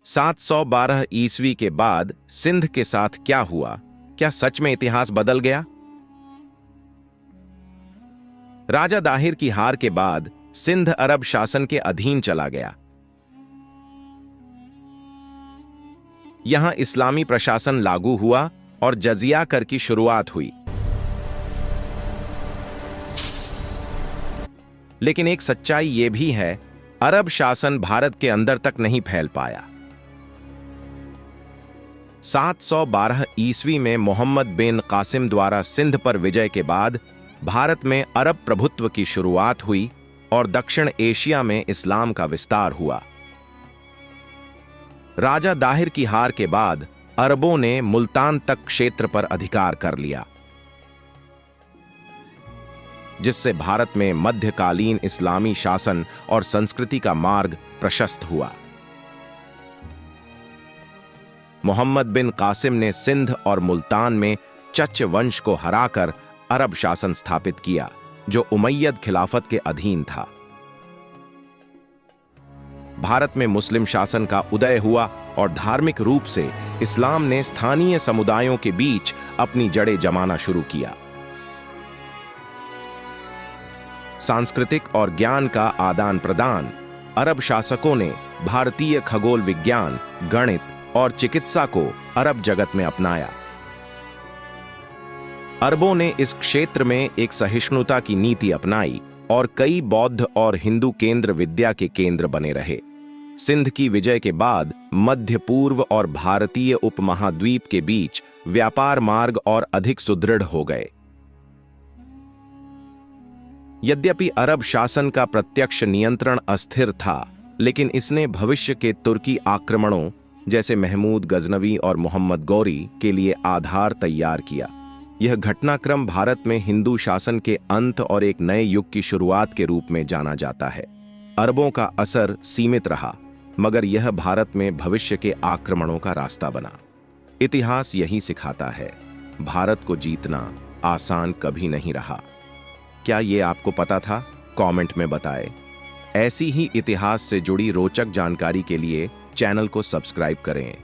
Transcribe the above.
712 ईस्वी के बाद सिंध के साथ क्या हुआ? क्या सच में इतिहास बदल गया? राजा दाहिर की हार के बाद सिंध अरब शासन के अधीन चला गया। यहां इस्लामी प्रशासन लागू हुआ और जजिया कर की शुरुआत हुई। लेकिन एक सच्चाई यह भी है, अरब शासन भारत के अंदर तक नहीं फैल पाया। 712 ईस्वी में मोहम्मद बिन कासिम द्वारा सिंध पर विजय के बाद भारत में अरब प्रभुत्व की शुरुआत हुई और दक्षिण एशिया में इस्लाम का विस्तार हुआ। राजा दाहिर की हार के बाद अरबों ने मुल्तान तक क्षेत्र पर अधिकार कर लिया, जिससे भारत में मध्यकालीन इस्लामी शासन और संस्कृति का मार्ग प्रशस्त हुआ। मोहम्मद बिन कासिम ने सिंध और मुल्तान में चच वंश को हराकर अरब शासन स्थापित किया, जो उमैयद खिलाफत के अधीन था। भारत में मुस्लिम शासन का उदय हुआ और धार्मिक रूप से इस्लाम ने स्थानीय समुदायों के बीच अपनी जड़ें जमाना शुरू किया। सांस्कृतिक और ज्ञान का आदान प्रदान, अरब शासकों ने भारतीय खगोल विज्ञान, गणित और चिकित्सा को अरब जगत में अपनाया। अरबों ने इस क्षेत्र में एक सहिष्णुता की नीति अपनाई और कई बौद्ध और हिंदू केंद्र विद्या के केंद्र बने रहे। सिंध की विजय के बाद मध्य पूर्व और भारतीय उपमहाद्वीप के बीच व्यापार मार्ग और अधिक सुदृढ़ हो गए। यद्यपि अरब शासन का प्रत्यक्ष नियंत्रण अस्थिर था, लेकिन इसने भविष्य के तुर्की आक्रमणों जैसे महमूद गजनवी और मोहम्मद गौरी के लिए आधार तैयार किया। यह घटनाक्रम भारत में हिंदू शासन के अंत और एक नए युग की शुरुआत के रूप में जाना जाता है। अरबों का असर सीमित रहा, मगर यह भारत में भविष्य के आक्रमणों का रास्ता बना। इतिहास यही सिखाता है, भारत को जीतना आसान कभी नहीं रहा। क्या ये आपको पता था? कमेंट में बताएं। ऐसी ही इतिहास से जुड़ी रोचक जानकारी के लिए चैनल को सब्सक्राइब करें।